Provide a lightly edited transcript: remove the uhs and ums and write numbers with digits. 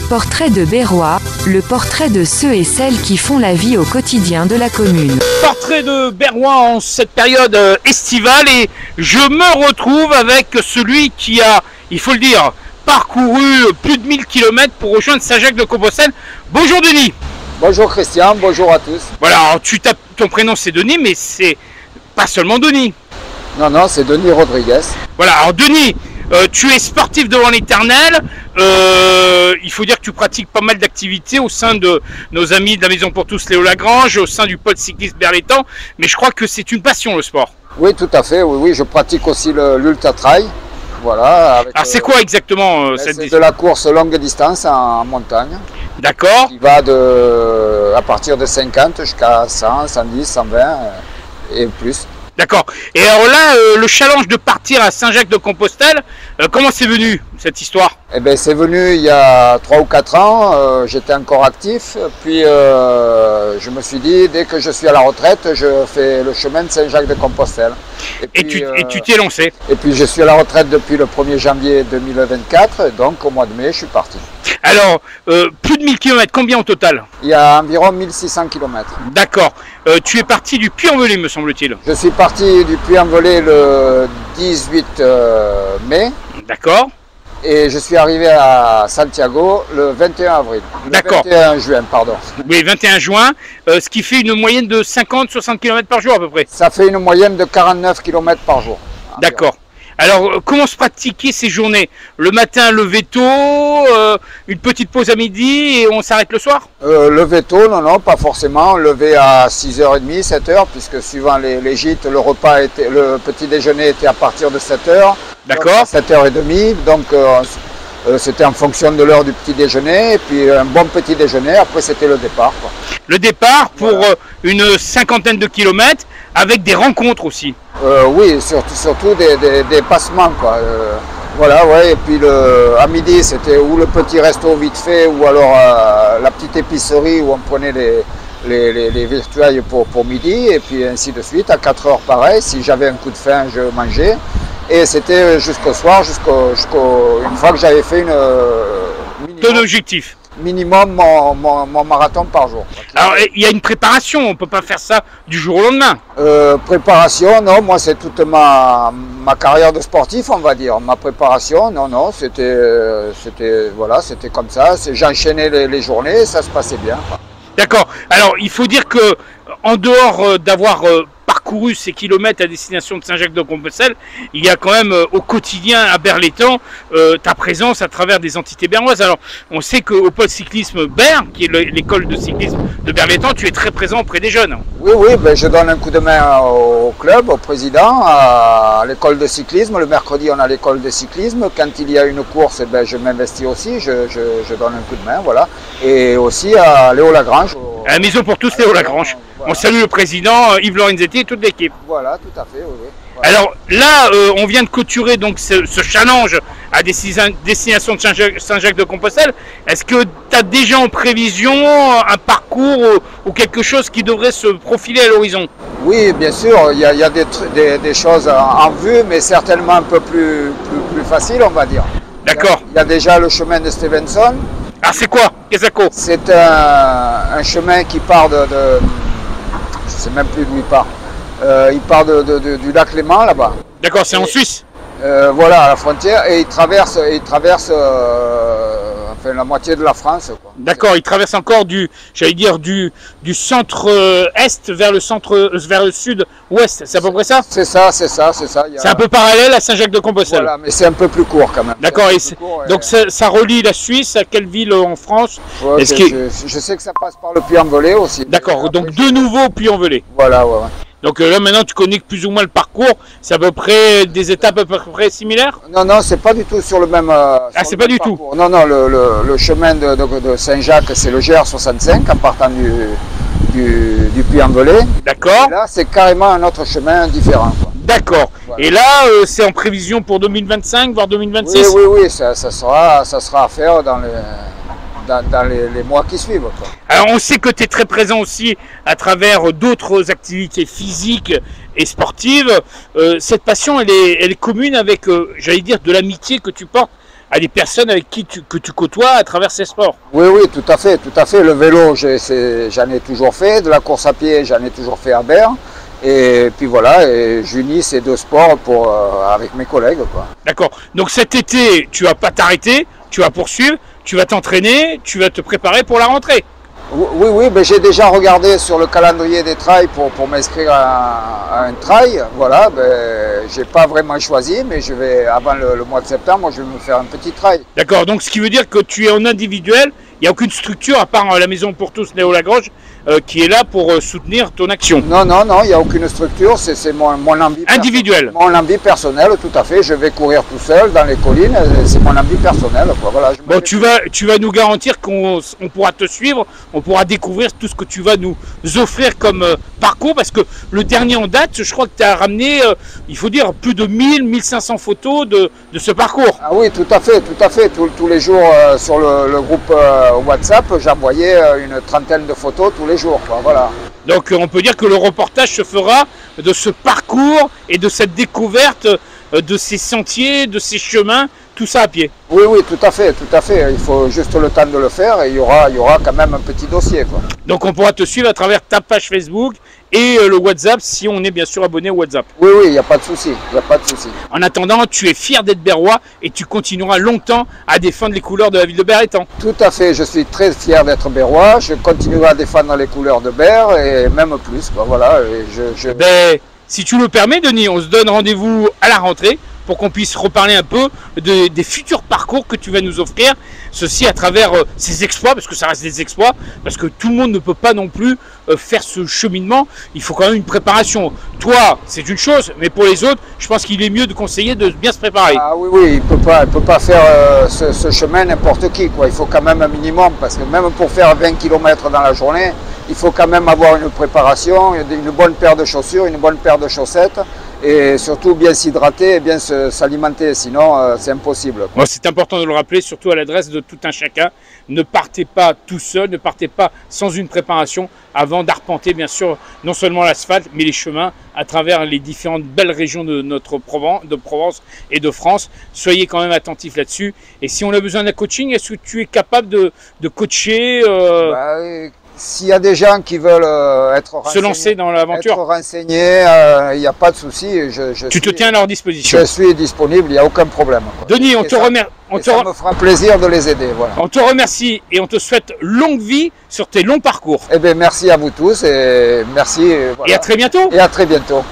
Portrait de Berrois, le portrait de ceux et celles qui font la vie au quotidien de la commune. Portrait de Berrois en cette période estivale, et je me retrouve avec celui qui a, il faut le dire, parcouru plus de 1000 km pour rejoindre Saint-Jacques-de-Compostelle. Bonjour Denis. Bonjour Christian, bonjour à tous. Voilà, alors tu tapes, ton prénom c'est Denis, mais c'est pas seulement Denis. Non, c'est Denis Rodriguez. Voilà, alors Denis, tu es sportif devant l'éternel. Il faut dire que tu pratiques pas mal d'activités au sein de nos amis de la Maison pour tous Léo Lagrange, au sein du pôle cycliste Berlétan, mais je crois que c'est une passion le sport. Oui, tout à fait, oui, je pratique aussi l'ultra trail. Voilà. Alors c'est quoi exactement cette C'est de la course longue distance en montagne. D'accord. Qui va à partir de 50 jusqu'à 100, 110, 120 et plus. D'accord. Et alors là, le challenge de partir à Saint-Jacques-de-Compostelle, comment c'est venu cette histoire? Eh bien, c'est venu il y a 3 ou 4 ans, j'étais encore actif, puis je me suis dit, dès que je suis à la retraite, je fais le chemin de Saint-Jacques-de-Compostelle. Et tu t'es lancé? Et puis je suis à la retraite depuis le 1er janvier 2024, donc au mois de mai, je suis parti. Alors, plus de 1000 km, combien au total? Il y a environ 1600 km. D'accord. Tu es parti du Puy-en-Velay, me semble-t-il. Je suis parti du Puy-en-Velay le 18 mai. D'accord. Et je suis arrivé à Santiago le 21 avril. D'accord. 21 juin, pardon. Oui, 21 juin, ce qui fait une moyenne de 50-60 km par jour à peu près. Ça fait une moyenne de 49 km par jour. D'accord. Alors, comment se pratiquer ces journées? Le matin, lever tôt, une petite pause à midi et on s'arrête le soir? Lever tôt, non, pas forcément. Lever à 6h30, 7h, puisque suivant les gîtes, le petit déjeuner était à partir de 7h. D'accord. 7h30, donc c'était en fonction de l'heure du petit déjeuner, et puis un bon petit déjeuner, après c'était le départ. Quoi. Le départ pour une cinquantaine de kilomètres, avec des rencontres aussi. Oui, surtout des passements, quoi. Voilà, ouais, et puis à midi, c'était ou le petit resto vite fait, ou alors la petite épicerie où on prenait les virtuailles pour midi, et puis ainsi de suite. À 4h, pareil, si j'avais un coup de faim, je mangeais. Et c'était jusqu'au soir, une fois que j'avais fait ton objectif. Minimum mon marathon par jour. Alors il y a une préparation, on ne peut pas faire ça du jour au lendemain. Préparation, non, moi c'est toute ma carrière de sportif, on va dire. Ma préparation, non, c'était comme ça. J'enchaînais les journées, ça se passait bien. D'accord. Alors il faut dire que en dehors d'avoir parcouru ces kilomètres à destination de Saint-Jacques-de-Compostelle, il y a quand même au quotidien à Berlétan ta présence à travers des entités bernoises. Alors on sait qu'au pôle cyclisme Berne, qui est l'école de cyclisme de Berlétan, tu es très présent auprès des jeunes. Oui, ben, je donne un coup de main au club, au président, à l'école de cyclisme. Le mercredi on a l'école de cyclisme. Quand il y a une course, ben, je m'investis aussi, je donne un coup de main, voilà. Et aussi à Léo Lagrange. À la Maison pour tous Léo Lagrange. Voilà. On salue le président Yves Lorenzetti et toute l'équipe. Voilà, tout à fait, oui. Voilà. Alors là, on vient de clôturer donc ce challenge à destination de Saint-Jacques-de-Compostelle. Est-ce que tu as déjà en prévision un parcours ou quelque chose qui devrait se profiler à l'horizon? Oui, bien sûr, il y a des choses en vue, mais certainement un peu plus facile, on va dire. D'accord. Il y a déjà le chemin de Stevenson. Ah, c'est quoi? C'est un chemin qui part je ne sais même plus d'où il part. Il part du lac Léman là-bas. D'accord, c'est en Suisse. Voilà, à la frontière, et il traverse la moitié de la France. D'accord, il traverse encore du centre-est vers le sud-ouest, c'est à peu près ça? C'est ça. C'est un peu parallèle à Saint-Jacques-de-Compostelle. Voilà, mais c'est un peu plus court quand même. D'accord, donc ça relie la Suisse à quelle ville en France? Ouais, je sais que ça passe par le Puy-en-Velay aussi. D'accord, donc de nouveau Puy-en-Velay. Voilà, ouais. Donc là maintenant tu connais plus ou moins le parcours, c'est à peu près des étapes à peu près similaires? Non, c'est pas du tout sur le même c'est pas du tout. Non, le chemin de Saint-Jacques, c'est le GR65 en partant du Puy-en-Velay. D'accord. Là c'est carrément un autre chemin différent. D'accord. Voilà. Et là c'est en prévision pour 2025 voire 2026? Oui, ça sera à faire dans les mois qui suivent. Quoi. Alors on sait que tu es très présent aussi à travers d'autres activités physiques et sportives. Cette passion elle est commune avec, j'allais dire, de l'amitié que tu portes à des personnes avec qui que tu côtoies à travers ces sports. Oui, oui, tout à fait, tout à fait. Le vélo, j'en ai toujours fait, de la course à pied, j'en ai toujours fait à Berre. Et puis voilà, et j'unis ces deux sports avec mes collègues, quoi. D'accord. Donc cet été, tu vas pas t'arrêter, tu vas poursuivre, tu vas t'entraîner, tu vas te préparer pour la rentrée. Oui, oui, ben j'ai déjà regardé sur le calendrier des trails pour m'inscrire à un trail. Voilà, ben, j'ai pas vraiment choisi, mais je vais, avant le mois de septembre, je vais me faire un petit trail. D'accord, donc ce qui veut dire que tu es en individuel, il n'y a aucune structure à part la Maison pour tous Néo-Lagrange qui est là pour soutenir ton action. Non, non, non, il n'y a aucune structure, c'est mon envie individuelle. Mon envie personnelle, tout à fait. Je vais courir tout seul dans les collines, c'est mon envie personnelle. Voilà, bon, tu vas nous garantir qu'on pourra te suivre, on pourra découvrir tout ce que tu vas nous offrir comme parcours, parce que le dernier en date, je crois que tu as ramené, il faut dire, plus de 1500 photos de ce parcours. Ah oui, tout à fait, tout à fait. Tous les jours sur le groupe WhatsApp, j'envoyais une trentaine de photos tous les jours, quoi, voilà. Donc on peut dire que le reportage se fera de ce parcours et de cette découverte de ces sentiers, de ces chemins, tout ça à pied. Oui, oui, tout à fait, tout à fait. Il faut juste le temps de le faire et il y aura quand même un petit dossier, quoi. Donc on pourra te suivre à travers ta page Facebook et le WhatsApp si on est bien sûr abonné au WhatsApp. Oui, oui, il n'y a pas de souci, il n'y a pas de souci. En attendant, tu es fier d'être berrois et tu continueras longtemps à défendre les couleurs de la ville de Berre-Étang. Tout à fait, je suis très fier d'être berrois, je continuerai à défendre les couleurs de Berre et même plus, quoi, voilà. Et Ben, si tu le permets, Denis, on se donne rendez-vous à la rentrée pour qu'on puisse reparler un peu des futurs parcours que tu vas nous offrir. Ceci à travers ces exploits, parce que ça reste des exploits, parce que tout le monde ne peut pas non plus faire ce cheminement. Il faut quand même une préparation. Toi, c'est une chose, mais pour les autres, je pense qu'il est mieux de conseiller de bien se préparer. Ah oui, oui, il peut pas faire ce chemin n'importe qui, quoi. Il faut quand même un minimum, parce que même pour faire 20 km dans la journée, il faut quand même avoir une préparation, une bonne paire de chaussures, une bonne paire de chaussettes, et surtout bien s'hydrater et bien s'alimenter, sinon c'est impossible. Bon, c'est important de le rappeler, surtout à l'adresse de tout un chacun. Ne partez pas tout seul, ne partez pas sans une préparation avant d'arpenter bien sûr non seulement l'asphalte, mais les chemins à travers les différentes belles régions de notre Provence et de France. Soyez quand même attentifs là-dessus. Et si on a besoin d'un coaching, est-ce que tu es capable de coacher S'il y a des gens qui veulent se lancer dans l'aventure, être renseignés, il n'y a pas de souci. Tu te tiens à leur disposition. Je suis disponible, il n'y a aucun problème, quoi. Denis, on te remercie. Ça me fera plaisir de les aider. Voilà. On te remercie et on te souhaite longue vie sur tes longs parcours. Eh bien, merci à vous tous et merci. Voilà. Et à très bientôt. Et à très bientôt.